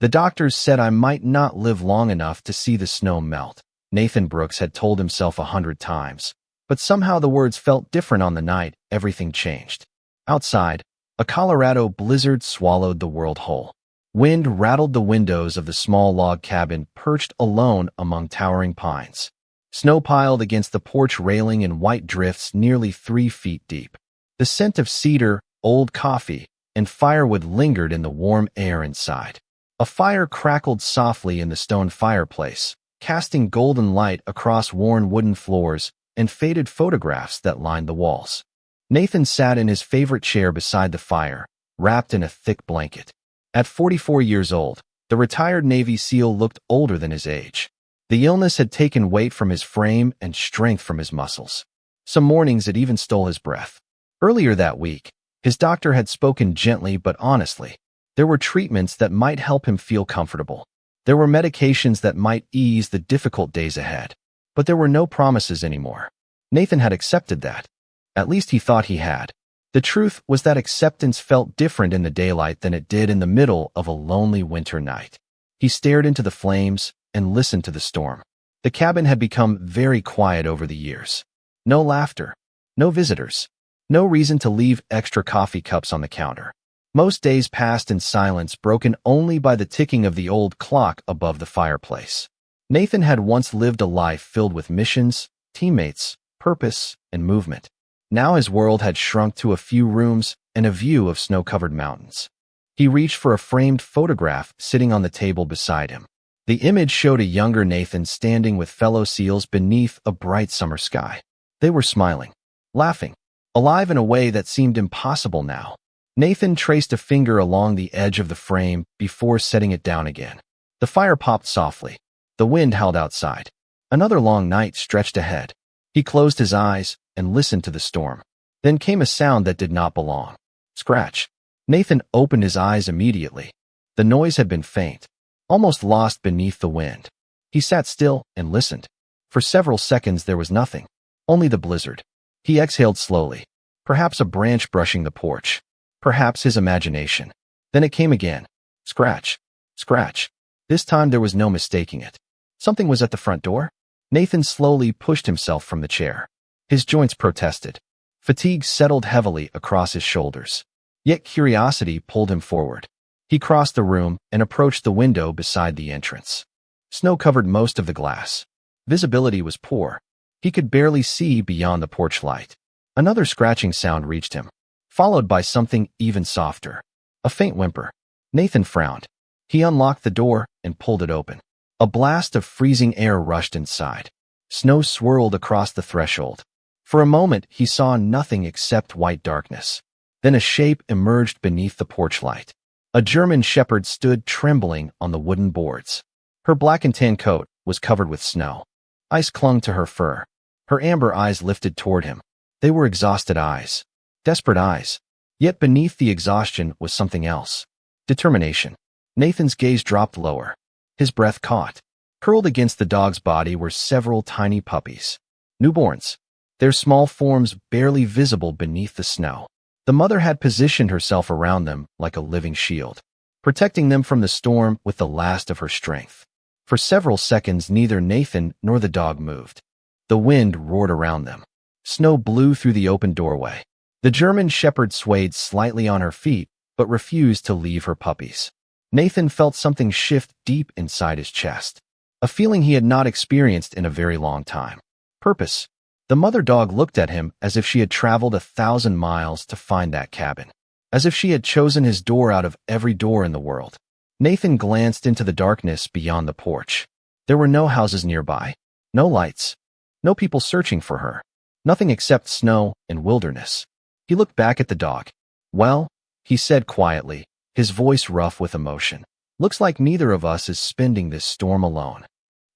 The doctors said I might not live long enough to see the snow melt, Nathan Brooks had told himself 100 times. But somehow the words felt different on the night everything changed. Outside, a Colorado blizzard swallowed the world whole. Wind rattled the windows of the small log cabin perched alone among towering pines. Snow piled against the porch railing in white drifts nearly 3 feet deep. The scent of cedar, old coffee, and firewood lingered in the warm air inside. A fire crackled softly in the stone fireplace, casting golden light across worn wooden floors and faded photographs that lined the walls. Nathan sat in his favorite chair beside the fire, wrapped in a thick blanket. At 44 years old, the retired Navy SEAL looked older than his age. The illness had taken weight from his frame and strength from his muscles. Some mornings it even stole his breath. Earlier that week, his doctor had spoken gently but honestly. There were treatments that might help him feel comfortable. There were medications that might ease the difficult days ahead. But there were no promises anymore. Nathan had accepted that. At least he thought he had. The truth was that acceptance felt different in the daylight than it did in the middle of a lonely winter night. He stared into the flames and listened to the storm. The cabin had become very quiet over the years. No laughter, no visitors, no reason to leave extra coffee cups on the counter. Most days passed in silence, broken only by the ticking of the old clock above the fireplace. Nathan had once lived a life filled with missions, teammates, purpose, and movement. Now his world had shrunk to a few rooms and a view of snow-covered mountains. He reached for a framed photograph sitting on the table beside him. The image showed a younger Nathan standing with fellow SEALs beneath a bright summer sky. They were smiling, laughing, alive in a way that seemed impossible now. Nathan traced a finger along the edge of the frame before setting it down again. The fire popped softly. The wind howled outside. Another long night stretched ahead. He closed his eyes and listened to the storm. Then came a sound that did not belong. Scratch. Nathan opened his eyes immediately. The noise had been faint, almost lost beneath the wind. He sat still and listened. For several seconds there was nothing, only the blizzard. He exhaled slowly, perhaps a branch brushing the porch, perhaps his imagination. Then it came again. Scratch. Scratch. This time there was no mistaking it. Something was at the front door. Nathan slowly pushed himself from the chair. His joints protested. Fatigue settled heavily across his shoulders. Yet curiosity pulled him forward. He crossed the room and approached the window beside the entrance. Snow covered most of the glass. Visibility was poor. He could barely see beyond the porch light. Another scratching sound reached him, followed by something even softer. A faint whimper. Nathan frowned. He unlocked the door and pulled it open. A blast of freezing air rushed inside. Snow swirled across the threshold. For a moment, he saw nothing except white darkness. Then a shape emerged beneath the porch light. A German shepherd stood trembling on the wooden boards. Her black and tan coat was covered with snow. Ice clung to her fur. Her amber eyes lifted toward him. They were exhausted eyes. Desperate eyes. Yet beneath the exhaustion was something else. Determination. Nathan's gaze dropped lower. His breath caught. Curled against the dog's body were several tiny puppies. Newborns. Their small forms barely visible beneath the snow. The mother had positioned herself around them like a living shield, protecting them from the storm with the last of her strength. For several seconds, neither Nathan nor the dog moved. The wind roared around them. Snow blew through the open doorway. The German shepherd swayed slightly on her feet, but refused to leave her puppies. Nathan felt something shift deep inside his chest, a feeling he had not experienced in a very long time. Purpose. The mother dog looked at him as if she had traveled 1,000 miles to find that cabin, as if she had chosen his door out of every door in the world. Nathan glanced into the darkness beyond the porch. There were no houses nearby, no lights, no people searching for her, nothing except snow and wilderness. He looked back at the dog. "Well," he said quietly, his voice rough with emotion, "looks like neither of us is spending this storm alone."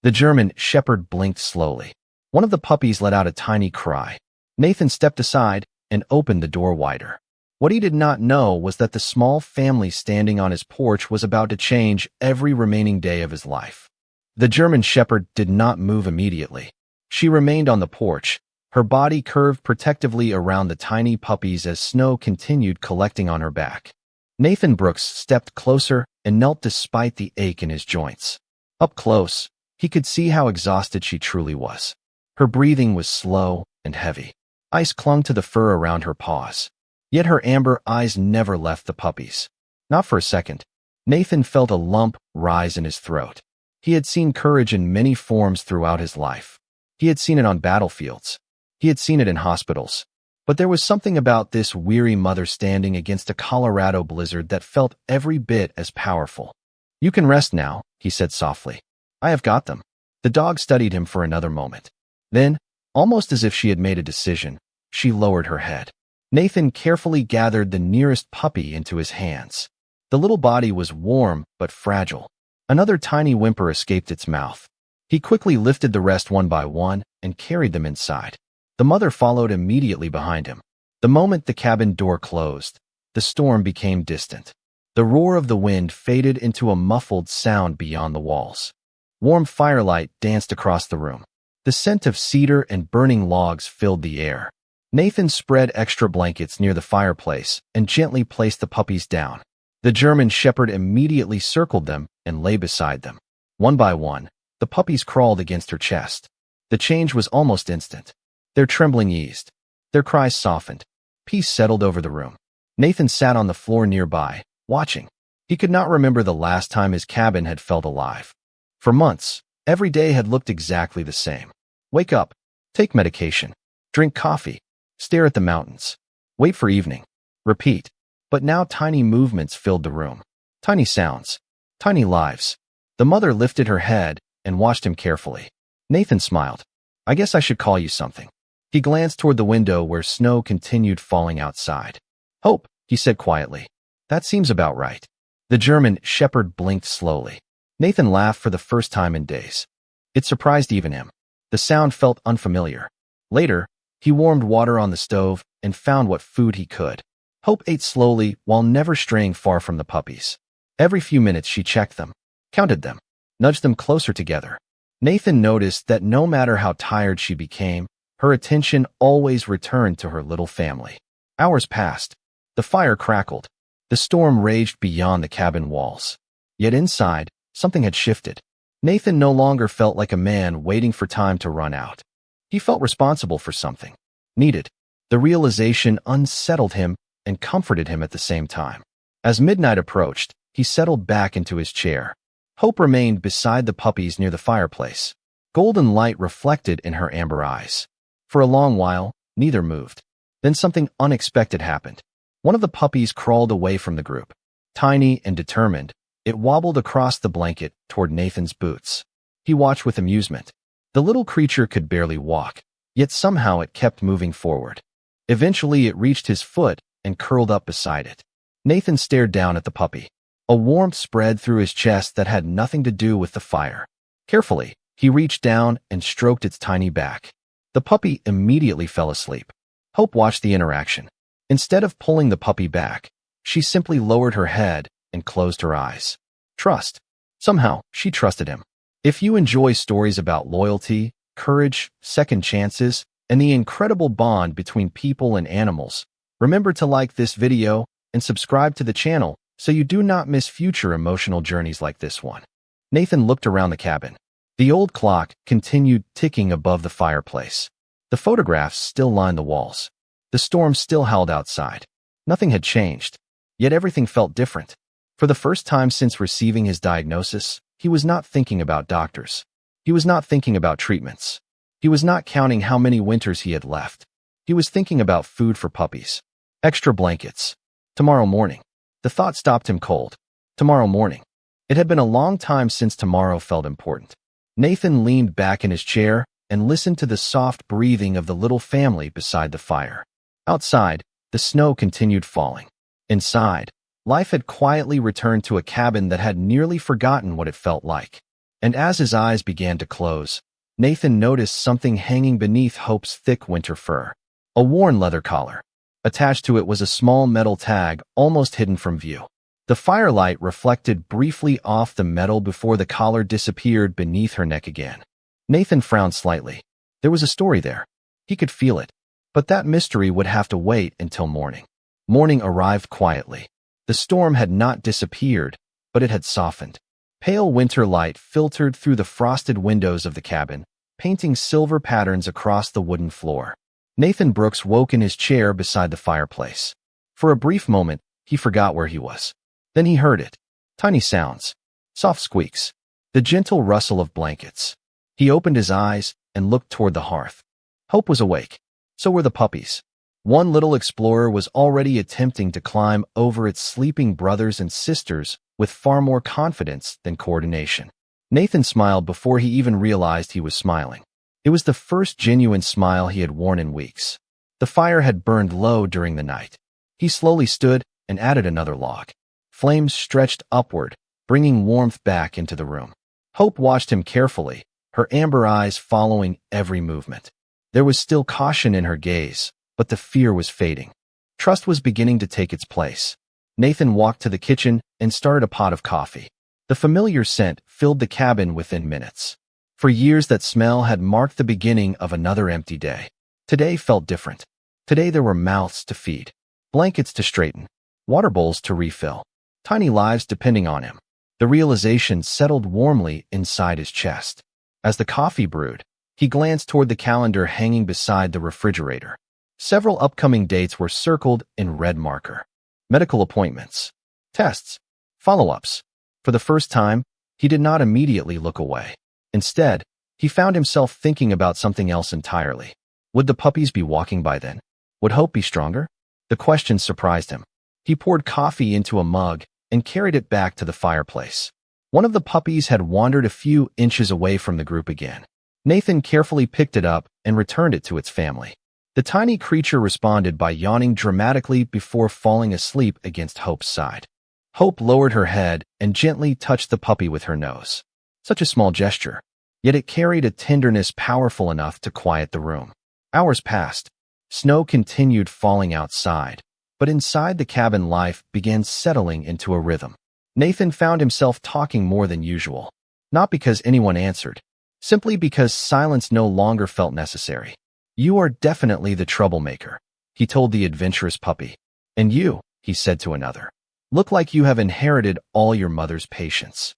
The German shepherd blinked slowly. One of the puppies let out a tiny cry. Nathan stepped aside and opened the door wider. What he did not know was that the small family standing on his porch was about to change every remaining day of his life. The German shepherd did not move immediately. She remained on the porch, her body curved protectively around the tiny puppies as snow continued collecting on her back. Nathan Brooks stepped closer and knelt despite the ache in his joints. Up close, he could see how exhausted she truly was. Her breathing was slow and heavy. Ice clung to the fur around her paws. Yet her amber eyes never left the puppies. Not for a second. Nathan felt a lump rise in his throat. He had seen courage in many forms throughout his life. He had seen it on battlefields. He had seen it in hospitals. But there was something about this weary mother standing against a Colorado blizzard that felt every bit as powerful. "You can rest now," he said softly. "I have got them." The dog studied him for another moment. Then, almost as if she had made a decision, she lowered her head. Nathan carefully gathered the nearest puppy into his hands. The little body was warm but fragile. Another tiny whimper escaped its mouth. He quickly lifted the rest one by one and carried them inside. The mother followed immediately behind him. The moment the cabin door closed, the storm became distant. The roar of the wind faded into a muffled sound beyond the walls. Warm firelight danced across the room. The scent of cedar and burning logs filled the air. Nathan spread extra blankets near the fireplace and gently placed the puppies down. The German shepherd immediately circled them and lay beside them. One by one, the puppies crawled against her chest. The change was almost instant. Their trembling eased. Their cries softened. Peace settled over the room. Nathan sat on the floor nearby, watching. He could not remember the last time his cabin had felt alive. For months, every day had looked exactly the same. Wake up, take medication, drink coffee, stare at the mountains, wait for evening, repeat. But now tiny movements filled the room. Tiny sounds, tiny lives. The mother lifted her head and watched him carefully. Nathan smiled. "I guess I should call you something." He glanced toward the window where snow continued falling outside. "Hope," he said quietly. "That seems about right." The German shepherd blinked slowly. Nathan laughed for the first time in days. It surprised even him. The sound felt unfamiliar. Later, he warmed water on the stove and found what food he could. Hope ate slowly while never straying far from the puppies. Every few minutes she checked them, counted them, nudged them closer together. Nathan noticed that no matter how tired she became, her attention always returned to her little family. Hours passed. The fire crackled. The storm raged beyond the cabin walls. Yet inside, something had shifted. Nathan no longer felt like a man waiting for time to run out. He felt responsible for something. Needed. The realization unsettled him and comforted him at the same time. As midnight approached, he settled back into his chair. Hope remained beside the puppies near the fireplace. Golden light reflected in her amber eyes. For a long while, neither moved. Then something unexpected happened. One of the puppies crawled away from the group. Tiny and determined, it wobbled across the blanket toward Nathan's boots. He watched with amusement. The little creature could barely walk, yet somehow it kept moving forward. Eventually it reached his foot and curled up beside it. Nathan stared down at the puppy. A warmth spread through his chest that had nothing to do with the fire. Carefully, he reached down and stroked its tiny back. The puppy immediately fell asleep. Hope watched the interaction. Instead of pulling the puppy back, she simply lowered her head and closed her eyes. Trust. Somehow, she trusted him. If you enjoy stories about loyalty, courage, second chances, and the incredible bond between people and animals, remember to like this video and subscribe to the channel so you do not miss future emotional journeys like this one. Nathan looked around the cabin. The old clock continued ticking above the fireplace. The photographs still lined the walls. The storm still howled outside. Nothing had changed, yet everything felt different. For the first time since receiving his diagnosis, he was not thinking about doctors. He was not thinking about treatments. He was not counting how many winters he had left. He was thinking about food for puppies. Extra blankets. Tomorrow morning. The thought stopped him cold. Tomorrow morning. It had been a long time since tomorrow felt important. Nathan leaned back in his chair and listened to the soft breathing of the little family beside the fire. Outside, the snow continued falling. Inside, life had quietly returned to a cabin that had nearly forgotten what it felt like. And as his eyes began to close, Nathan noticed something hanging beneath Hope's thick winter fur. A worn leather collar. Attached to it was a small metal tag almost hidden from view. The firelight reflected briefly off the metal before the collar disappeared beneath her neck again. Nathan frowned slightly. There was a story there. He could feel it. But that mystery would have to wait until morning. Morning arrived quietly. The storm had not disappeared, but it had softened. Pale winter light filtered through the frosted windows of the cabin, painting silver patterns across the wooden floor. Nathan Brooks woke in his chair beside the fireplace. For a brief moment, he forgot where he was. Then he heard it. Tiny sounds. Soft squeaks. The gentle rustle of blankets. He opened his eyes and looked toward the hearth. Hope was awake. So were the puppies. One little explorer was already attempting to climb over its sleeping brothers and sisters with far more confidence than coordination. Nathan smiled before he even realized he was smiling. It was the first genuine smile he had worn in weeks. The fire had burned low during the night. He slowly stood and added another log. Flames stretched upward, bringing warmth back into the room. Hope watched him carefully, her amber eyes following every movement. There was still caution in her gaze, but the fear was fading. Trust was beginning to take its place. Nathan walked to the kitchen and started a pot of coffee. The familiar scent filled the cabin within minutes. For years that smell had marked the beginning of another empty day. Today felt different. Today there were mouths to feed, blankets to straighten, water bowls to refill, tiny lives depending on him. The realization settled warmly inside his chest. As the coffee brewed, he glanced toward the calendar hanging beside the refrigerator. Several upcoming dates were circled in red marker. Medical appointments, tests, follow-ups. For the first time, he did not immediately look away. Instead, he found himself thinking about something else entirely. Would the puppies be walking by then? Would Hope be stronger? The question surprised him. He poured coffee into a mug and carried it back to the fireplace. One of the puppies had wandered a few inches away from the group again. Nathan carefully picked it up and returned it to its family. The tiny creature responded by yawning dramatically before falling asleep against Hope's side. Hope lowered her head and gently touched the puppy with her nose. Such a small gesture, yet it carried a tenderness powerful enough to quiet the room. Hours passed. Snow continued falling outside, but inside the cabin life began settling into a rhythm. Nathan found himself talking more than usual, not because anyone answered, simply because silence no longer felt necessary. "You are definitely the troublemaker," he told the adventurous puppy. "And you," he said to another, "look like you have inherited all your mother's patience."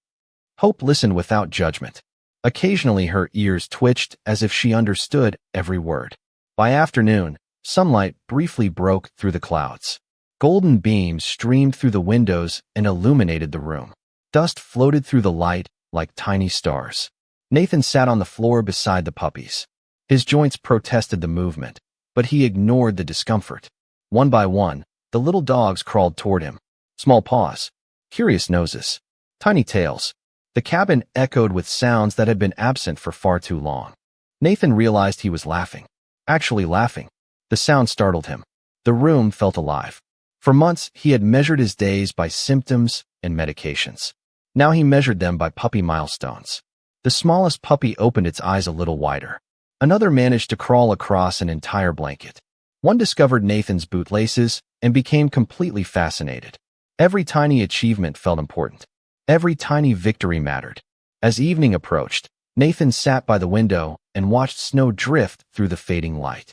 Hope listened without judgment. Occasionally her ears twitched as if she understood every word. By afternoon, sunlight briefly broke through the clouds. Golden beams streamed through the windows and illuminated the room. Dust floated through the light like tiny stars. Nathan sat on the floor beside the puppies. His joints protested the movement, but he ignored the discomfort. One by one, the little dogs crawled toward him. Small paws, curious noses, tiny tails. The cabin echoed with sounds that had been absent for far too long. Nathan realized he was laughing. Actually laughing. The sound startled him. The room felt alive. For months, he had measured his days by symptoms and medications. Now he measured them by puppy milestones. The smallest puppy opened its eyes a little wider. Another managed to crawl across an entire blanket. One discovered Nathan's bootlaces and became completely fascinated. Every tiny achievement felt important. Every tiny victory mattered. As evening approached, Nathan sat by the window and watched snow drift through the fading light.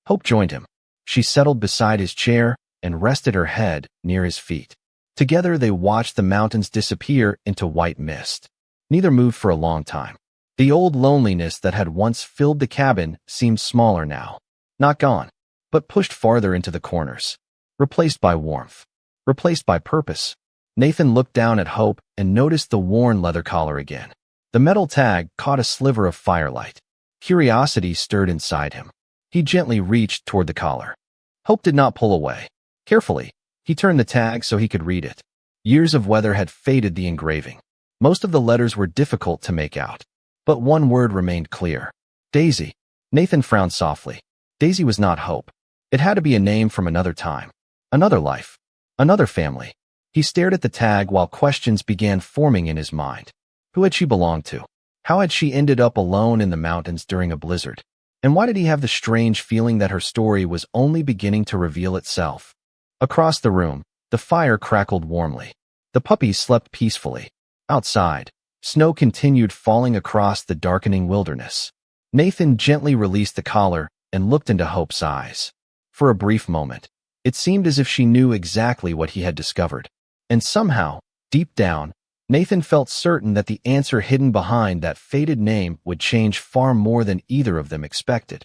Hope joined him. She settled beside his chair and rested her head near his feet. Together they watched the mountains disappear into white mist. Neither moved for a long time. The old loneliness that had once filled the cabin seemed smaller now. Not gone, but pushed farther into the corners. Replaced by warmth. Replaced by purpose. Nathan looked down at Hope and noticed the worn leather collar again. The metal tag caught a sliver of firelight. Curiosity stirred inside him. He gently reached toward the collar. Hope did not pull away. Carefully, he turned the tag so he could read it. Years of weather had faded the engraving. Most of the letters were difficult to make out. But one word remained clear. Daisy. Nathan frowned softly. Daisy was not Hope. It had to be a name from another time. Another life. Another family. He stared at the tag while questions began forming in his mind. Who had she belonged to? How had she ended up alone in the mountains during a blizzard? And why did he have the strange feeling that her story was only beginning to reveal itself? Across the room, the fire crackled warmly. The puppies slept peacefully. Outside, snow continued falling across the darkening wilderness. Nathan gently released the collar and looked into Hope's eyes. For a brief moment, it seemed as if she knew exactly what he had discovered. And somehow, deep down, Nathan felt certain that the answer hidden behind that faded name would change far more than either of them expected.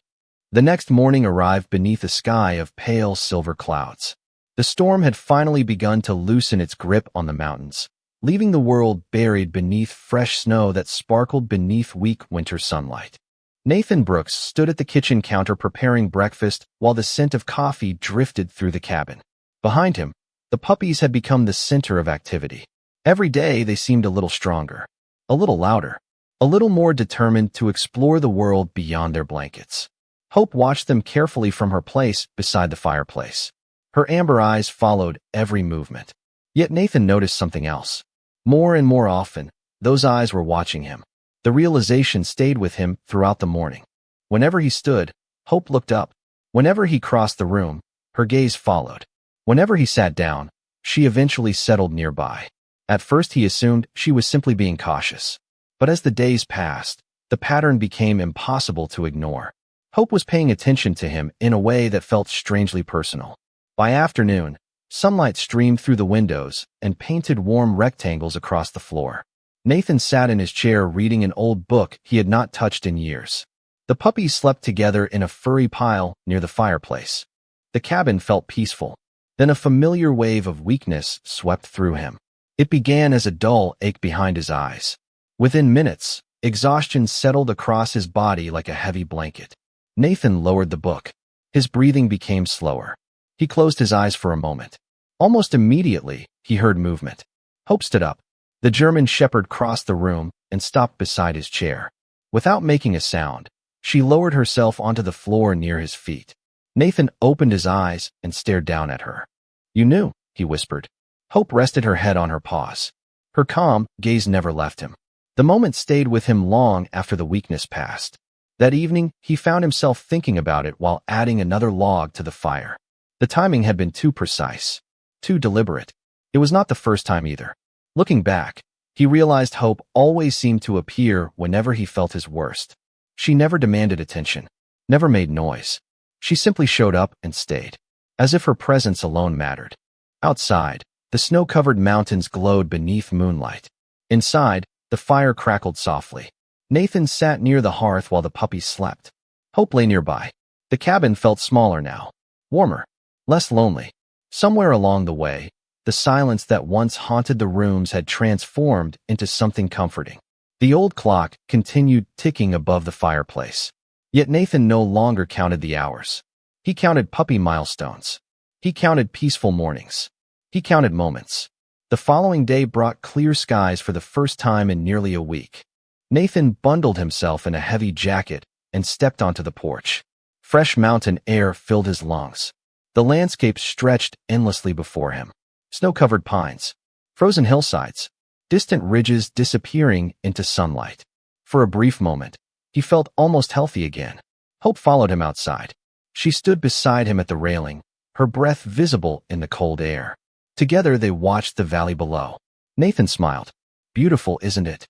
The next morning arrived beneath a sky of pale silver clouds. The storm had finally begun to loosen its grip on the mountains, leaving the world buried beneath fresh snow that sparkled beneath weak winter sunlight. Nathan Brooks stood at the kitchen counter preparing breakfast while the scent of coffee drifted through the cabin. Behind him, the puppies had become the center of activity. Every day they seemed a little stronger, a little louder, a little more determined to explore the world beyond their blankets. Hope watched them carefully from her place beside the fireplace. Her amber eyes followed every movement. Yet Nathan noticed something else. More and more often, those eyes were watching him. The realization stayed with him throughout the morning. Whenever he stood, Hope looked up. Whenever he crossed the room, her gaze followed. Whenever he sat down, she eventually settled nearby. At first he assumed she was simply being cautious. But as the days passed, the pattern became impossible to ignore. Hope was paying attention to him in a way that felt strangely personal. By afternoon, sunlight streamed through the windows and painted warm rectangles across the floor. Nathan sat in his chair reading an old book he had not touched in years. The puppies slept together in a furry pile near the fireplace. The cabin felt peaceful. Then a familiar wave of weakness swept through him. It began as a dull ache behind his eyes. Within minutes, exhaustion settled across his body like a heavy blanket. Nathan lowered the book. His breathing became slower. He closed his eyes for a moment. Almost immediately, he heard movement. Hope stood up. The German shepherd crossed the room and stopped beside his chair. Without making a sound, she lowered herself onto the floor near his feet. Nathan opened his eyes and stared down at her. "You knew," he whispered. Hope rested her head on her paws. Her calm gaze never left him. The moment stayed with him long after the weakness passed. That evening, he found himself thinking about it while adding another log to the fire. The timing had been too precise, too deliberate. It was not the first time either. Looking back, he realized Hope always seemed to appear whenever he felt his worst. She never demanded attention, never made noise. She simply showed up and stayed, as if her presence alone mattered. Outside, the snow-covered mountains glowed beneath moonlight. Inside, the fire crackled softly. Nathan sat near the hearth while the puppies slept. Hope lay nearby. The cabin felt smaller now, warmer, less lonely. Somewhere along the way, the silence that once haunted the rooms had transformed into something comforting. The old clock continued ticking above the fireplace. Yet Nathan no longer counted the hours. He counted puppy milestones. He counted peaceful mornings. He counted moments. The following day brought clear skies for the first time in nearly a week. Nathan bundled himself in a heavy jacket and stepped onto the porch. Fresh mountain air filled his lungs. The landscape stretched endlessly before him. Snow-covered pines, frozen hillsides, distant ridges disappearing into sunlight. For a brief moment, he felt almost healthy again. Hope followed him outside. She stood beside him at the railing, her breath visible in the cold air. Together they watched the valley below. Nathan smiled. "Beautiful, isn't it?"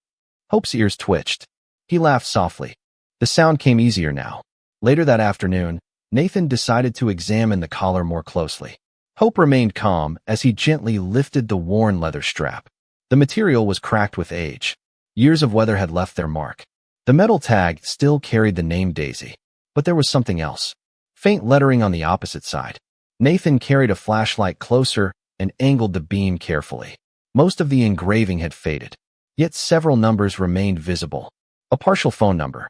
Hope's ears twitched. He laughed softly. The sound came easier now. Later that afternoon, Nathan decided to examine the collar more closely. Hope remained calm as he gently lifted the worn leather strap. The material was cracked with age. Years of weather had left their mark. The metal tag still carried the name Daisy. But there was something else. Faint lettering on the opposite side. Nathan carried a flashlight closer and angled the beam carefully. Most of the engraving had faded. Yet several numbers remained visible. A partial phone number.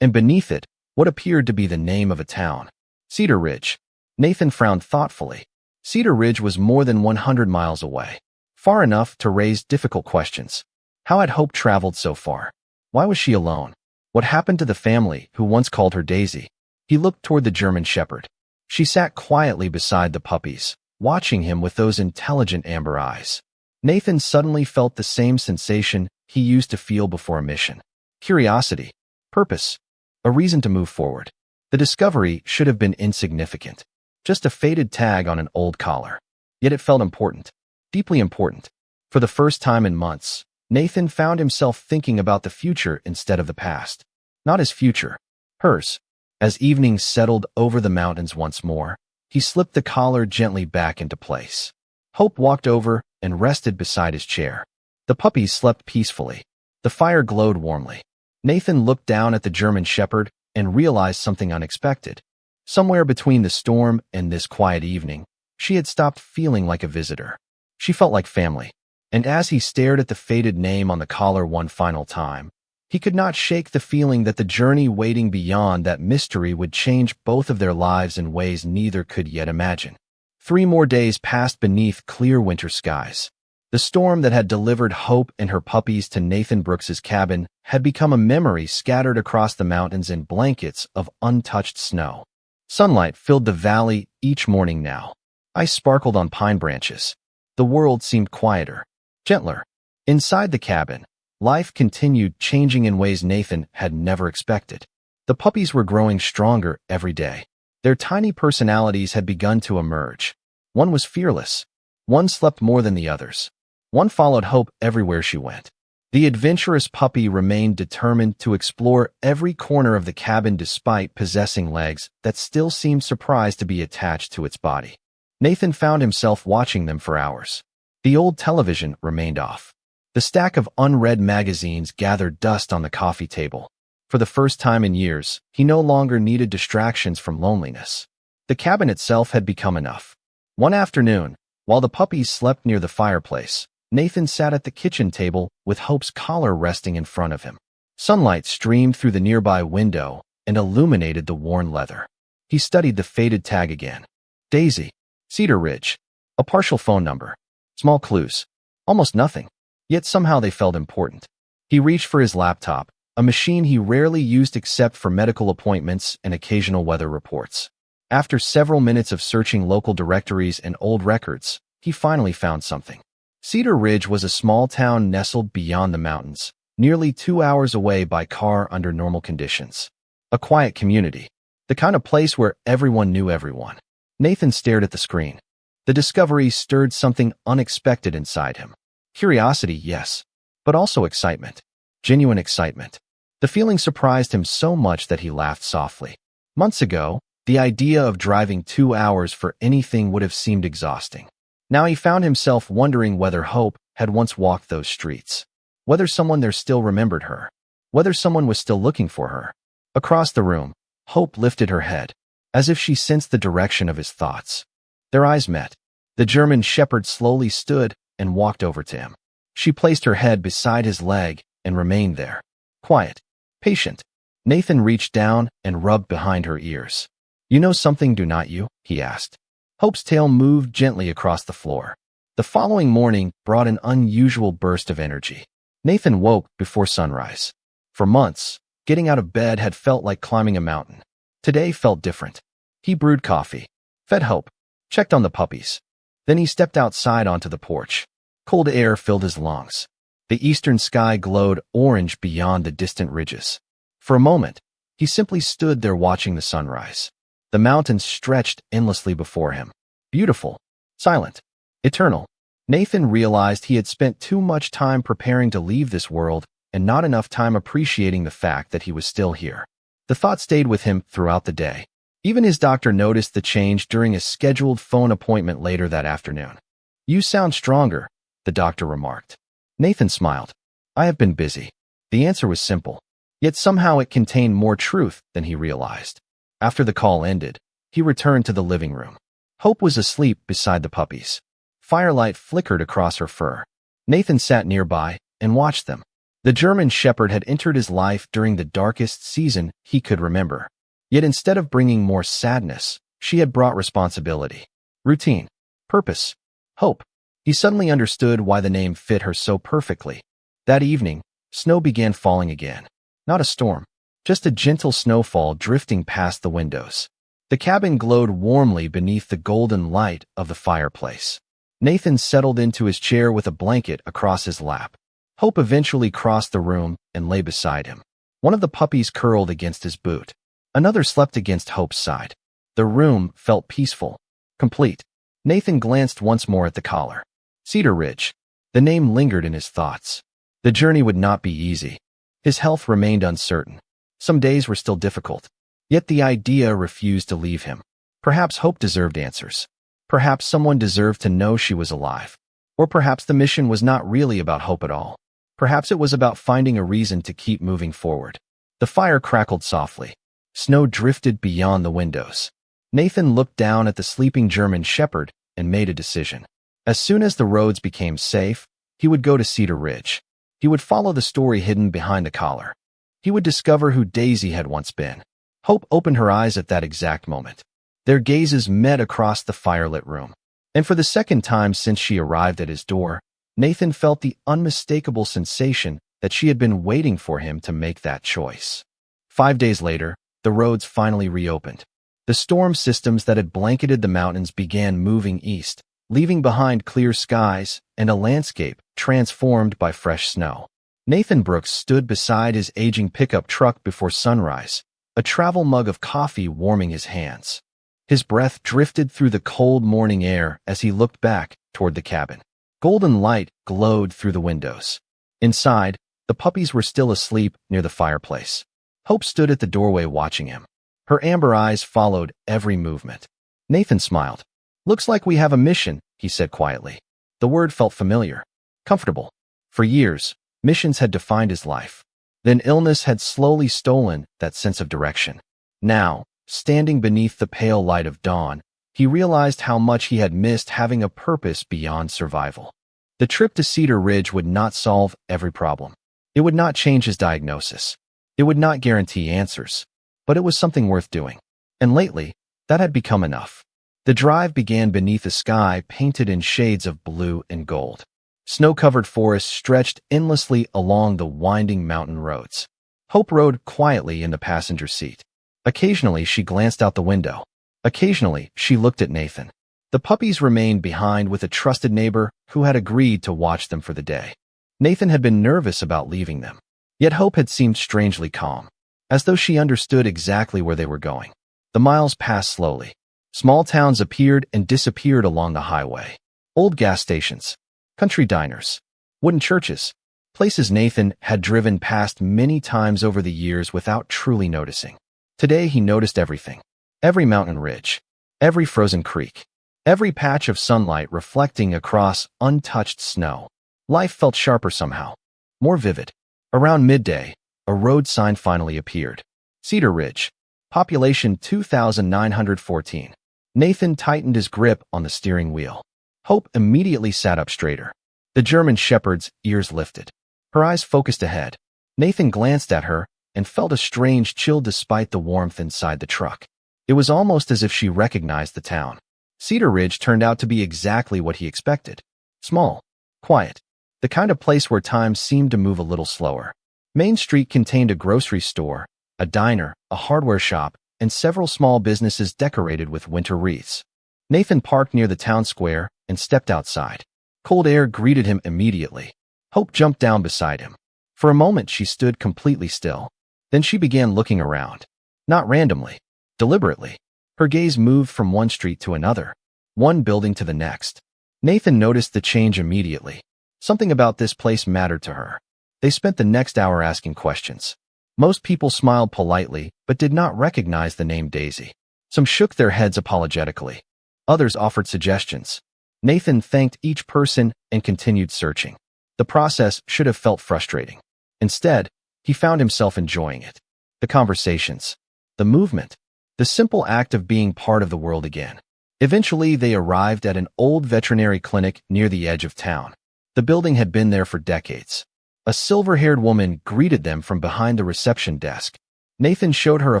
And beneath it, what appeared to be the name of a town. Cedar Ridge. Nathan frowned thoughtfully. Cedar Ridge was more than 100 miles away. Far enough to raise difficult questions. How had Hope traveled so far? Why was she alone? What happened to the family who once called her Daisy? He looked toward the German shepherd. She sat quietly beside the puppies, watching him with those intelligent amber eyes. Nathan suddenly felt the same sensation he used to feel before a mission. Curiosity, purpose, a reason to move forward. The discovery should have been insignificant. Just a faded tag on an old collar. Yet it felt important. Deeply important. For the first time in months, Nathan found himself thinking about the future instead of the past. Not his future, hers. As evening settled over the mountains once more, he slipped the collar gently back into place. Hope walked over and rested beside his chair. The puppies slept peacefully. The fire glowed warmly. Nathan looked down at the German Shepherd and realized something unexpected. Somewhere between the storm and this quiet evening, she had stopped feeling like a visitor. She felt like family. And as he stared at the faded name on the collar one final time, he could not shake the feeling that the journey waiting beyond that mystery would change both of their lives in ways neither could yet imagine. 3 more days passed beneath clear winter skies. The storm that had delivered Hope and her puppies to Nathan Brooks's cabin had become a memory scattered across the mountains in blankets of untouched snow. Sunlight filled the valley each morning now. Ice sparkled on pine branches. The world seemed quieter, gentler. Inside the cabin, life continued changing in ways Nathan had never expected. The puppies were growing stronger every day. Their tiny personalities had begun to emerge. One was fearless. One slept more than the others. One followed Hope everywhere she went. The adventurous puppy remained determined to explore every corner of the cabin despite possessing legs that still seemed surprised to be attached to its body. Nathan found himself watching them for hours. The old television remained off. The stack of unread magazines gathered dust on the coffee table. For the first time in years, he no longer needed distractions from loneliness. The cabin itself had become enough. One afternoon, while the puppies slept near the fireplace, Nathan sat at the kitchen table with Hope's collar resting in front of him. Sunlight streamed through the nearby window and illuminated the worn leather. He studied the faded tag again. Daisy, Cedar Ridge, a partial phone number, small clues, almost nothing, yet somehow they felt important. He reached for his laptop, a machine he rarely used except for medical appointments and occasional weather reports. After several minutes of searching local directories and old records, he finally found something. Cedar Ridge was a small town nestled beyond the mountains, nearly 2 hours away by car under normal conditions. A quiet community, the kind of place where everyone knew everyone. Nathan stared at the screen. The discovery stirred something unexpected inside him. Curiosity, yes, but also excitement. Genuine excitement. The feeling surprised him so much that he laughed softly. Months ago, the idea of driving 2 hours for anything would have seemed exhausting. Now he found himself wondering whether Hope had once walked those streets. Whether someone there still remembered her. Whether someone was still looking for her. Across the room, Hope lifted her head, as if she sensed the direction of his thoughts. Their eyes met. The German Shepherd slowly stood and walked over to him. She placed her head beside his leg and remained there. Quiet. Patient. Nathan reached down and rubbed behind her ears. "You know something, do not you?" he asked. Hope's tail moved gently across the floor. The following morning brought an unusual burst of energy. Nathan woke before sunrise. For months, getting out of bed had felt like climbing a mountain. Today felt different. He brewed coffee, fed Hope, checked on the puppies. Then he stepped outside onto the porch. Cold air filled his lungs. The eastern sky glowed orange beyond the distant ridges. For a moment, he simply stood there watching the sunrise. The mountains stretched endlessly before him. Beautiful, silent, eternal. Nathan realized he had spent too much time preparing to leave this world and not enough time appreciating the fact that he was still here. The thought stayed with him throughout the day. Even his doctor noticed the change during a scheduled phone appointment later that afternoon. "You sound stronger," the doctor remarked. Nathan smiled. "I have been busy." The answer was simple, yet somehow it contained more truth than he realized. After the call ended, he returned to the living room. Hope was asleep beside the puppies. Firelight flickered across her fur. Nathan sat nearby and watched them. The German Shepherd had entered his life during the darkest season he could remember. Yet instead of bringing more sadness, she had brought responsibility, routine, purpose, hope. He suddenly understood why the name fit her so perfectly. That evening, snow began falling again. Not a storm, just a gentle snowfall drifting past the windows. The cabin glowed warmly beneath the golden light of the fireplace. Nathan settled into his chair with a blanket across his lap. Hope eventually crossed the room and lay beside him. One of the puppies curled against his boot. Another slept against Hope's side. The room felt peaceful, complete. Nathan glanced once more at the collar. Cedar Ridge. The name lingered in his thoughts. The journey would not be easy. His health remained uncertain. Some days were still difficult. Yet the idea refused to leave him. Perhaps Hope deserved answers. Perhaps someone deserved to know she was alive. Or perhaps the mission was not really about hope at all. Perhaps it was about finding a reason to keep moving forward. The fire crackled softly. Snow drifted beyond the windows. Nathan looked down at the sleeping German shepherd and made a decision. As soon as the roads became safe, he would go to Cedar Ridge. He would follow the story hidden behind the collar. He would discover who Daisy had once been. Hope opened her eyes at that exact moment. Their gazes met across the firelit room. And for the second time since she arrived at his door, Nathan felt the unmistakable sensation that she had been waiting for him to make that choice. 5 days later, the roads finally reopened. The storm systems that had blanketed the mountains began moving east, leaving behind clear skies and a landscape transformed by fresh snow. Nathan Brooks stood beside his aging pickup truck before sunrise, a travel mug of coffee warming his hands. His breath drifted through the cold morning air as he looked back toward the cabin. Golden light glowed through the windows. Inside, the puppies were still asleep near the fireplace. Hope stood at the doorway watching him. Her amber eyes followed every movement. Nathan smiled. "Looks like we have a mission," he said quietly. The word felt familiar, comfortable. For years, missions had defined his life. Then illness had slowly stolen that sense of direction. Now, standing beneath the pale light of dawn, he realized how much he had missed having a purpose beyond survival. The trip to Cedar Ridge would not solve every problem. It would not change his diagnosis. It would not guarantee answers. But it was something worth doing. And lately, that had become enough. The drive began beneath a sky painted in shades of blue and gold. Snow-covered forests stretched endlessly along the winding mountain roads. Hope rode quietly in the passenger seat. Occasionally, she glanced out the window. Occasionally, she looked at Nathan. The puppies remained behind with a trusted neighbor who had agreed to watch them for the day. Nathan had been nervous about leaving them. Yet Hope had seemed strangely calm, as though she understood exactly where they were going. The miles passed slowly. Small towns appeared and disappeared along the highway. Old gas stations, country diners, wooden churches, places Nathan had driven past many times over the years without truly noticing. Today he noticed everything. Every mountain ridge, every frozen creek, every patch of sunlight reflecting across untouched snow. Life felt sharper somehow, more vivid. Around midday, a road sign finally appeared. Cedar Ridge, population 2,914. Nathan tightened his grip on the steering wheel. Hope immediately sat up straighter. The German shepherd's ears lifted. Her eyes focused ahead. Nathan glanced at her and felt a strange chill despite the warmth inside the truck. It was almost as if she recognized the town. Cedar Ridge turned out to be exactly what he expected. Small, quiet, the kind of place where time seemed to move a little slower. Main Street contained a grocery store, a diner, a hardware shop, and several small businesses decorated with winter wreaths. Nathan parked near the town square and stepped outside. Cold air greeted him immediately. Hope jumped down beside him. For a moment she stood completely still. Then she began looking around. Not randomly, deliberately. Her gaze moved from one street to another, one building to the next. Nathan noticed the change immediately. Something about this place mattered to her. They spent the next hour asking questions. Most people smiled politely, but did not recognize the name Daisy. Some shook their heads apologetically. Others offered suggestions. Nathan thanked each person and continued searching. The process should have felt frustrating. Instead, he found himself enjoying it. The conversations, the movement, the simple act of being part of the world again. Eventually, they arrived at an old veterinary clinic near the edge of town. The building had been there for decades. A silver-haired woman greeted them from behind the reception desk. Nathan showed her a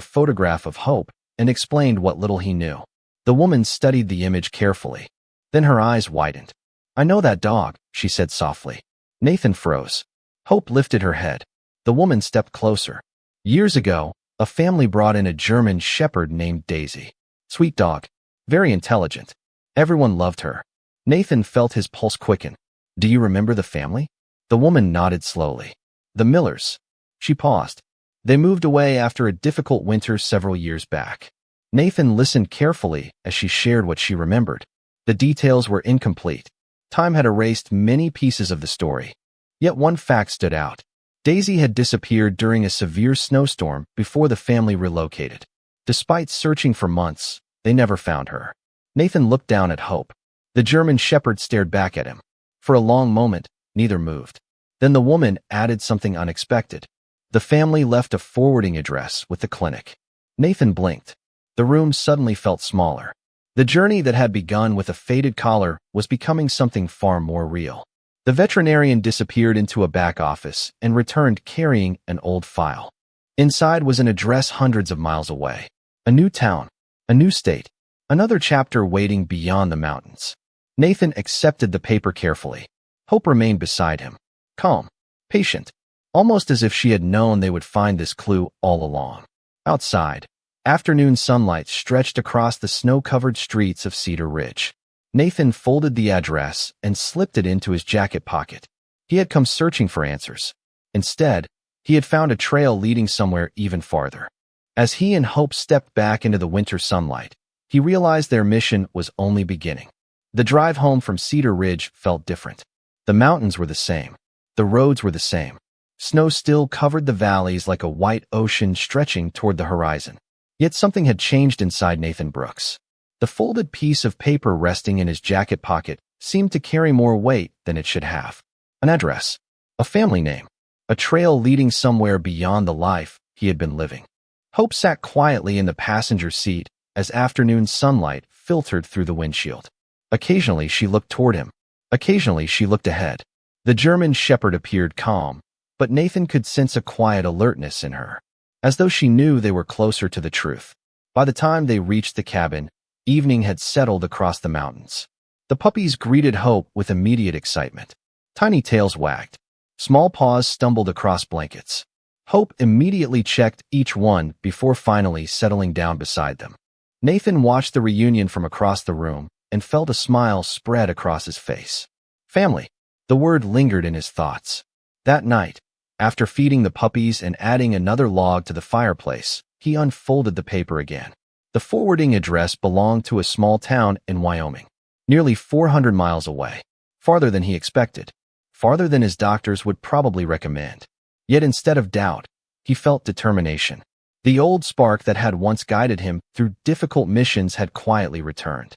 photograph of Hope and explained what little he knew. The woman studied the image carefully. Then her eyes widened. "I know that dog," she said softly. Nathan froze. Hope lifted her head. The woman stepped closer. Years ago, a family brought in a German shepherd named Daisy. Sweet dog. Very intelligent. Everyone loved her. Nathan felt his pulse quicken. "Do you remember the family?" The woman nodded slowly. "The Millers." She paused. "They moved away after a difficult winter several years back." Nathan listened carefully as she shared what she remembered. The details were incomplete. Time had erased many pieces of the story. Yet one fact stood out. Daisy had disappeared during a severe snowstorm before the family relocated. Despite searching for months, they never found her. Nathan looked down at Hope. The German shepherd stared back at him. For a long moment, neither moved. Then the woman added something unexpected. The family left a forwarding address with the clinic. Nathan blinked. The room suddenly felt smaller. The journey that had begun with a faded collar was becoming something far more real. The veterinarian disappeared into a back office and returned carrying an old file. Inside was an address hundreds of miles away. A new town, a new state, another chapter waiting beyond the mountains. Nathan accepted the paper carefully. Hope remained beside him, calm, patient, almost as if she had known they would find this clue all along. Outside, afternoon sunlight stretched across the snow-covered streets of Cedar Ridge. Nathan folded the address and slipped it into his jacket pocket. He had come searching for answers. Instead, he had found a trail leading somewhere even farther. As he and Hope stepped back into the winter sunlight, he realized their mission was only beginning. The drive home from Cedar Ridge felt different. The mountains were the same. The roads were the same. Snow still covered the valleys like a white ocean stretching toward the horizon. Yet something had changed inside Nathan Brooks. The folded piece of paper resting in his jacket pocket seemed to carry more weight than it should have. An address, a family name, a trail leading somewhere beyond the life he had been living. Hope sat quietly in the passenger seat as afternoon sunlight filtered through the windshield. Occasionally she looked toward him. Occasionally she looked ahead. The German shepherd appeared calm, but Nathan could sense a quiet alertness in her, as though she knew they were closer to the truth. By the time they reached the cabin, evening had settled across the mountains. The puppies greeted Hope with immediate excitement. Tiny tails wagged. Small paws stumbled across blankets. Hope immediately checked each one before finally settling down beside them. Nathan watched the reunion from across the room and felt a smile spread across his face. Family. The word lingered in his thoughts. That night, after feeding the puppies and adding another log to the fireplace, he unfolded the paper again. The forwarding address belonged to a small town in Wyoming, nearly 400 miles away, farther than he expected, farther than his doctors would probably recommend. Yet instead of doubt, he felt determination. The old spark that had once guided him through difficult missions had quietly returned.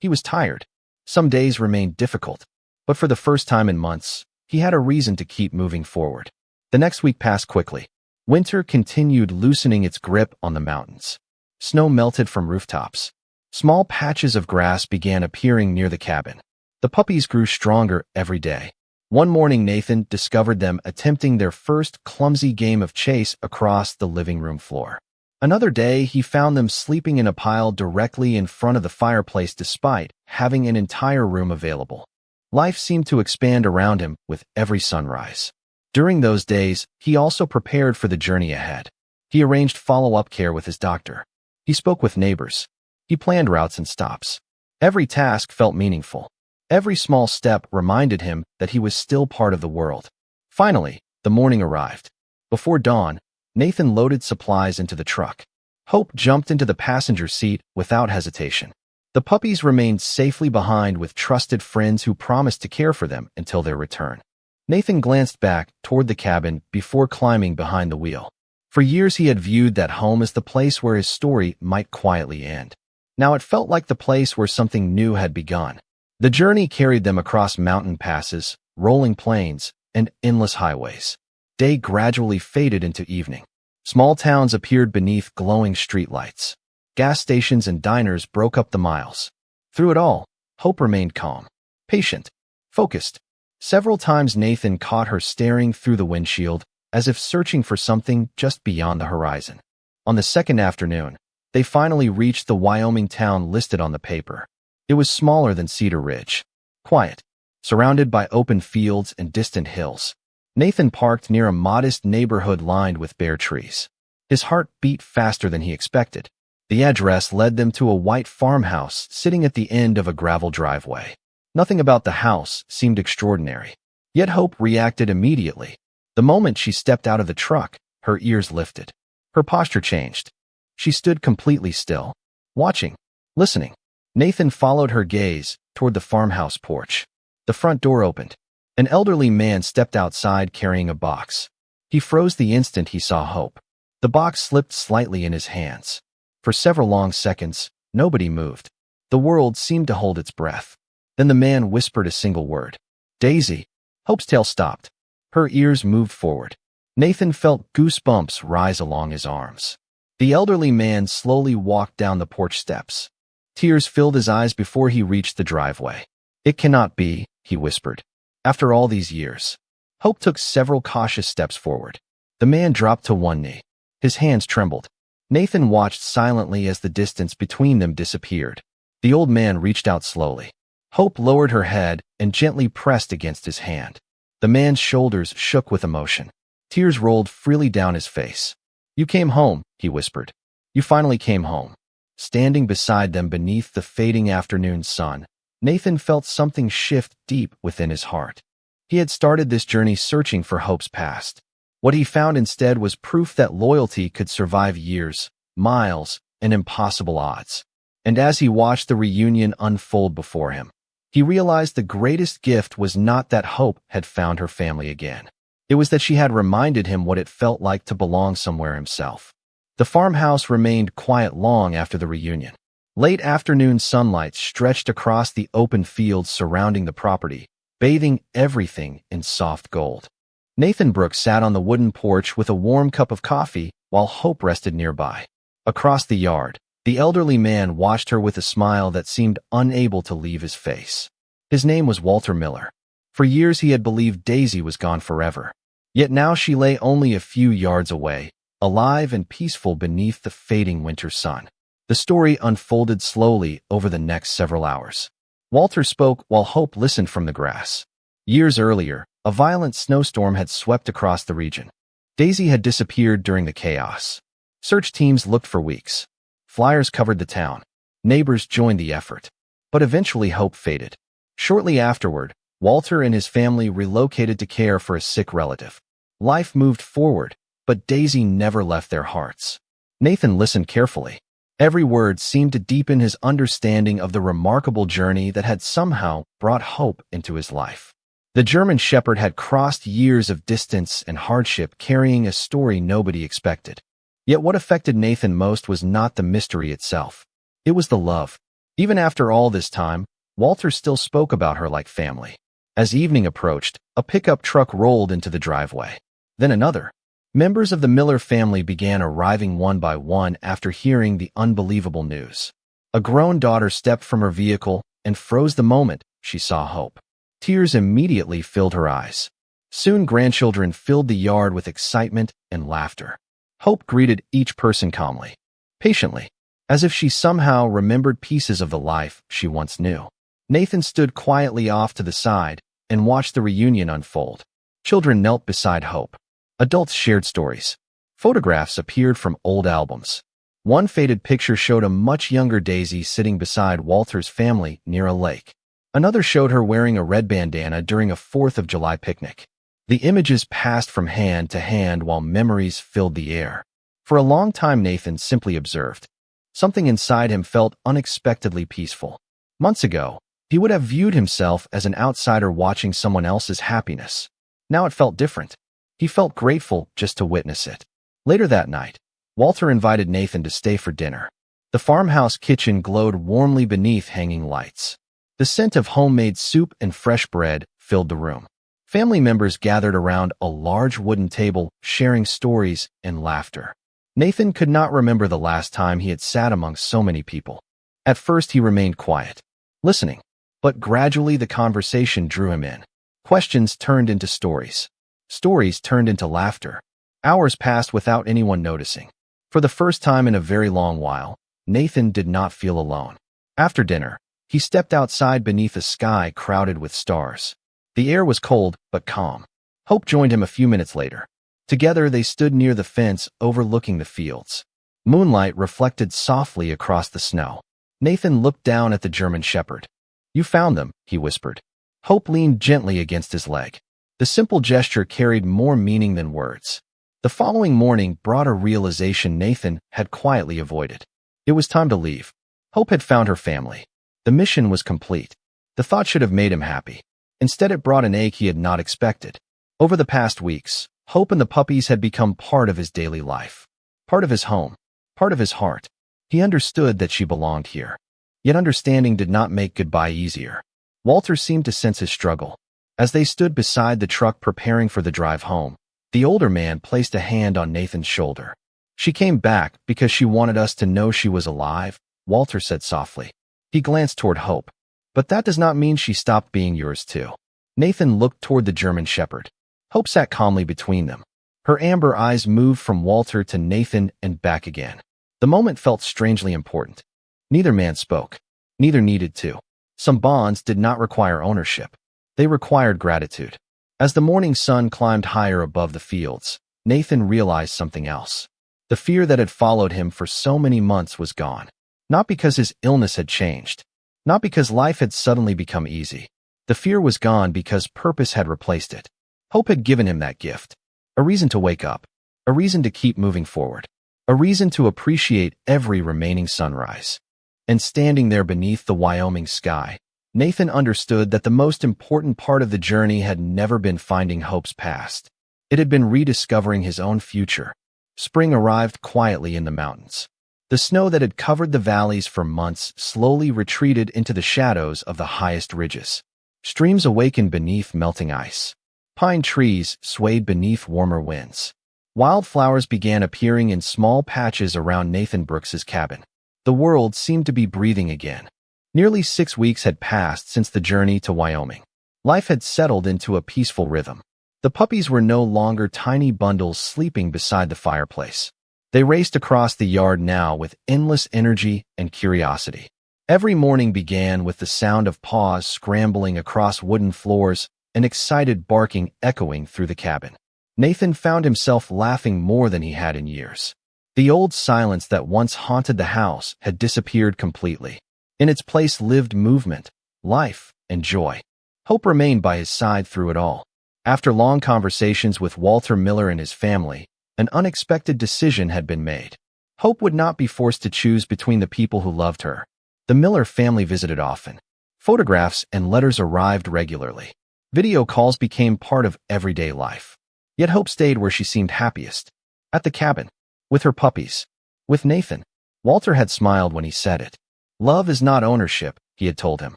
He was tired. Some days remained difficult, but for the first time in months, he had a reason to keep moving forward. The next week passed quickly. Winter continued loosening its grip on the mountains. Snow melted from rooftops. Small patches of grass began appearing near the cabin. The puppies grew stronger every day. One morning, Nathan discovered them attempting their first clumsy game of chase across the living room floor. Another day, he found them sleeping in a pile directly in front of the fireplace despite having an entire room available. Life seemed to expand around him with every sunrise. During those days, he also prepared for the journey ahead. He arranged follow-up care with his doctor. He spoke with neighbors. He planned routes and stops. Every task felt meaningful. Every small step reminded him that he was still part of the world. Finally, the morning arrived. Before dawn, Nathan loaded supplies into the truck. Hope jumped into the passenger seat without hesitation. The puppies remained safely behind with trusted friends who promised to care for them until their return. Nathan glanced back toward the cabin before climbing behind the wheel. For years he had viewed that home as the place where his story might quietly end. Now it felt like the place where something new had begun. The journey carried them across mountain passes, rolling plains, and endless highways. Day gradually faded into evening. Small towns appeared beneath glowing streetlights. Gas stations and diners broke up the miles. Through it all, Hope remained calm, patient, focused. Several times Nathan caught her staring through the windshield, as if searching for something just beyond the horizon. On the second afternoon, they finally reached the Wyoming town listed on the paper. It was smaller than Cedar Ridge, quiet, surrounded by open fields and distant hills. Nathan parked near a modest neighborhood lined with bare trees. His heart beat faster than he expected. The address led them to a white farmhouse sitting at the end of a gravel driveway. Nothing about the house seemed extraordinary. Yet Hope reacted immediately. The moment she stepped out of the truck, her ears lifted. Her posture changed. She stood completely still, watching, listening. Nathan followed her gaze toward the farmhouse porch. The front door opened. An elderly man stepped outside carrying a box. He froze the instant he saw Hope. The box slipped slightly in his hands. For several long seconds, nobody moved. The world seemed to hold its breath. Then the man whispered a single word. Daisy. Hope's tail stopped. Her ears moved forward. Nathan felt goosebumps rise along his arms. The elderly man slowly walked down the porch steps. Tears filled his eyes before he reached the driveway. It cannot be, he whispered. After all these years. Hope took several cautious steps forward. The man dropped to one knee. His hands trembled. Nathan watched silently as the distance between them disappeared. The old man reached out slowly. Hope lowered her head and gently pressed against his hand. The man's shoulders shook with emotion. Tears rolled freely down his face. You came home, he whispered. You finally came home. Standing beside them beneath the fading afternoon sun, Nathan felt something shift deep within his heart. He had started this journey searching for Hope's past. What he found instead was proof that loyalty could survive years, miles, and impossible odds. And as he watched the reunion unfold before him, he realized the greatest gift was not that Hope had found her family again. It was that she had reminded him what it felt like to belong somewhere himself. The farmhouse remained quiet long after the reunion. Late afternoon sunlight stretched across the open fields surrounding the property, bathing everything in soft gold. Nathan Brooks sat on the wooden porch with a warm cup of coffee while Hope rested nearby. Across the yard, the elderly man watched her with a smile that seemed unable to leave his face. His name was Walter Miller. For years he had believed Daisy was gone forever. Yet now she lay only a few yards away, alive and peaceful beneath the fading winter sun. The story unfolded slowly over the next several hours. Walter spoke while Hope listened from the grass. Years earlier, a violent snowstorm had swept across the region. Daisy had disappeared during the chaos. Search teams looked for weeks. Flyers covered the town. Neighbors joined the effort. But eventually hope faded. Shortly afterward, Walter and his family relocated to care for a sick relative. Life moved forward, but Daisy never left their hearts. Nathan listened carefully. Every word seemed to deepen his understanding of the remarkable journey that had somehow brought hope into his life. The German Shepherd had crossed years of distance and hardship carrying a story nobody expected. Yet what affected Nathan most was not the mystery itself. It was the love. Even after all this time, Walter still spoke about her like family. As evening approached, a pickup truck rolled into the driveway. Then another. Members of the Miller family began arriving one by one after hearing the unbelievable news. A grown daughter stepped from her vehicle and froze the moment she saw Hope. Tears immediately filled her eyes. Soon grandchildren filled the yard with excitement and laughter. Hope greeted each person calmly, patiently, as if she somehow remembered pieces of the life she once knew. Nathan stood quietly off to the side and watched the reunion unfold. Children knelt beside Hope. Adults shared stories. Photographs appeared from old albums. One faded picture showed a much younger Daisy sitting beside Walter's family near a lake. Another showed her wearing a red bandana during a 4th of July picnic. The images passed from hand to hand while memories filled the air. For a long time Nathan simply observed. Something inside him felt unexpectedly peaceful. Months ago, he would have viewed himself as an outsider watching someone else's happiness. Now it felt different. He felt grateful just to witness it. Later that night, Walter invited Nathan to stay for dinner. The farmhouse kitchen glowed warmly beneath hanging lights. The scent of homemade soup and fresh bread filled the room. Family members gathered around a large wooden table, sharing stories and laughter. Nathan could not remember the last time he had sat among so many people. At first he remained quiet, listening, but gradually the conversation drew him in. Questions turned into stories. Stories turned into laughter. Hours passed without anyone noticing. For the first time in a very long while, Nathan did not feel alone. After dinner, he stepped outside beneath a sky crowded with stars. The air was cold but calm. Hope joined him a few minutes later. Together they stood near the fence overlooking the fields. Moonlight reflected softly across the snow. Nathan looked down at the German Shepherd. "You found them," he whispered. Hope leaned gently against his leg. The simple gesture carried more meaning than words. The following morning brought a realization Nathan had quietly avoided. It was time to leave. Hope had found her family. The mission was complete. The thought should have made him happy. Instead it brought an ache he had not expected. Over the past weeks, Hope and the puppies had become part of his daily life. Part of his home. Part of his heart. He understood that she belonged here. Yet understanding did not make goodbye easier. Walter seemed to sense his struggle. As they stood beside the truck preparing for the drive home, the older man placed a hand on Nathan's shoulder. "She came back because she wanted us to know she was alive," Walter said softly. He glanced toward Hope. "But that does not mean she stopped being yours too." Nathan looked toward the German shepherd. Hope sat calmly between them. Her amber eyes moved from Walter to Nathan and back again. The moment felt strangely important. Neither man spoke. Neither needed to. Some bonds did not require ownership. They required gratitude. As the morning sun climbed higher above the fields, Nathan realized something else. The fear that had followed him for so many months was gone. Not because his illness had changed. Not because life had suddenly become easy. The fear was gone because purpose had replaced it. Hope had given him that gift. A reason to wake up. A reason to keep moving forward. A reason to appreciate every remaining sunrise. And standing there beneath the Wyoming sky, Nathan understood that the most important part of the journey had never been finding Hope's past. It had been rediscovering his own future. Spring arrived quietly in the mountains. The snow that had covered the valleys for months slowly retreated into the shadows of the highest ridges. Streams awakened beneath melting ice. Pine trees swayed beneath warmer winds. Wildflowers began appearing in small patches around Nathan Brooks's cabin. The world seemed to be breathing again. Nearly 6 weeks had passed since the journey to Wyoming. Life had settled into a peaceful rhythm. The puppies were no longer tiny bundles sleeping beside the fireplace. They raced across the yard now with endless energy and curiosity. Every morning began with the sound of paws scrambling across wooden floors and excited barking echoing through the cabin. Nathan found himself laughing more than he had in years. The old silence that once haunted the house had disappeared completely. In its place lived movement, life, and joy. Hope remained by his side through it all. After long conversations with Walter Miller and his family, an unexpected decision had been made. Hope would not be forced to choose between the people who loved her. The Miller family visited often. Photographs and letters arrived regularly. Video calls became part of everyday life. Yet Hope stayed where she seemed happiest. At the cabin. With her puppies. With Nathan. Walter had smiled when he said it. "Love is not ownership," he had told him.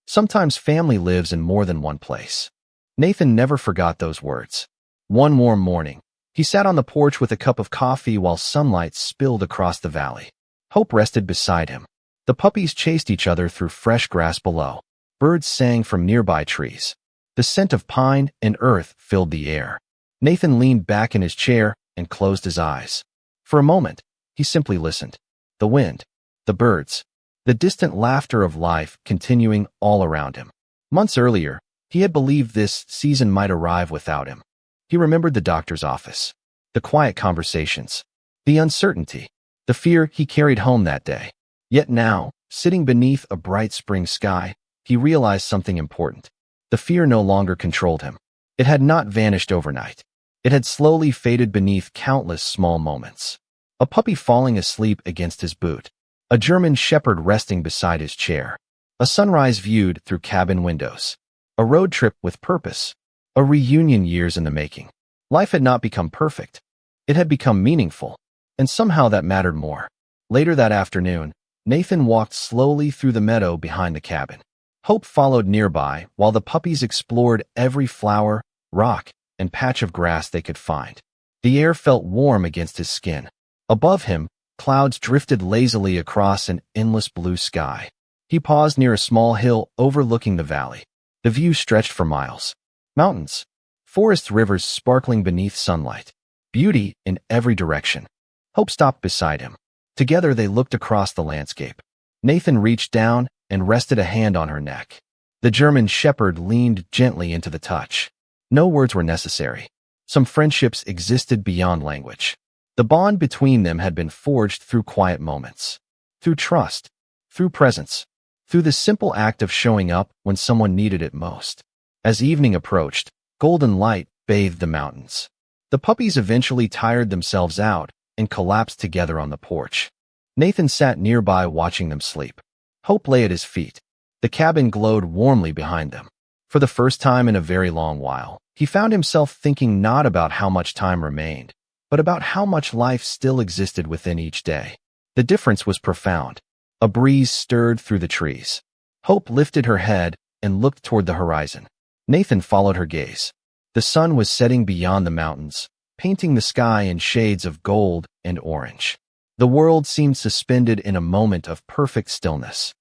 "Sometimes family lives in more than one place." Nathan never forgot those words. One warm morning, he sat on the porch with a cup of coffee while sunlight spilled across the valley. Hope rested beside him. The puppies chased each other through fresh grass below. Birds sang from nearby trees. The scent of pine and earth filled the air. Nathan leaned back in his chair and closed his eyes. For a moment, he simply listened. The wind, the birds, the distant laughter of life continuing all around him. Months earlier, he had believed this season might arrive without him. He remembered the doctor's office, the quiet conversations, the uncertainty, the fear he carried home that day. Yet now, sitting beneath a bright spring sky, he realized something important. The fear no longer controlled him. It had not vanished overnight. It had slowly faded beneath countless small moments. A puppy falling asleep against his boot. A German shepherd resting beside his chair. A sunrise viewed through cabin windows. A road trip with purpose. A reunion years in the making. Life had not become perfect. It had become meaningful. And somehow that mattered more. Later that afternoon, Nathan walked slowly through the meadow behind the cabin. Hope followed nearby while the puppies explored every flower, rock, and patch of grass they could find. The air felt warm against his skin. Above him, clouds drifted lazily across an endless blue sky. He paused near a small hill overlooking the valley. The view stretched for miles. Mountains, forests, rivers sparkling beneath sunlight. Beauty in every direction. Hope stopped beside him. Together they looked across the landscape. Nathan reached down and rested a hand on her neck. The German shepherd leaned gently into the touch. No words were necessary. Some friendships existed beyond language. The bond between them had been forged through quiet moments. Through trust. Through presence. Through the simple act of showing up when someone needed it most. As evening approached, golden light bathed the mountains. The puppies eventually tired themselves out and collapsed together on the porch. Nathan sat nearby watching them sleep. Hope lay at his feet. The cabin glowed warmly behind them. For the first time in a very long while, he found himself thinking not about how much time remained, but about how much life still existed within each day. The difference was profound. A breeze stirred through the trees. Hope lifted her head and looked toward the horizon. Nathan followed her gaze. The sun was setting beyond the mountains, painting the sky in shades of gold and orange. The world seemed suspended in a moment of perfect stillness.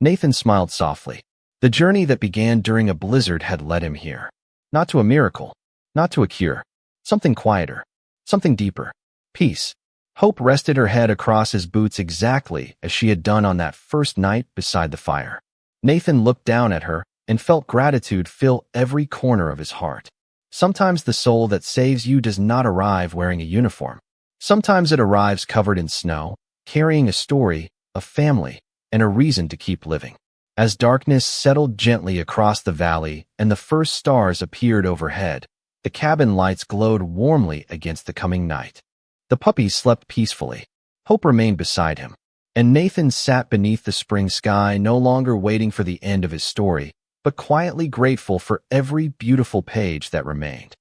Nathan smiled softly. The journey that began during a blizzard had led him here. Not to a miracle, not to a cure. Something quieter, something deeper. Peace. Hope rested her head across his boots exactly as she had done on that first night beside the fire. Nathan looked down at her and felt gratitude fill every corner of his heart. Sometimes the soul that saves you does not arrive wearing a uniform. Sometimes it arrives covered in snow, carrying a story, a family, and a reason to keep living. As darkness settled gently across the valley and the first stars appeared overhead, the cabin lights glowed warmly against the coming night. The puppies slept peacefully. Hope remained beside him, and Nathan sat beneath the spring sky, no longer waiting for the end of his story, but quietly grateful for every beautiful page that remained.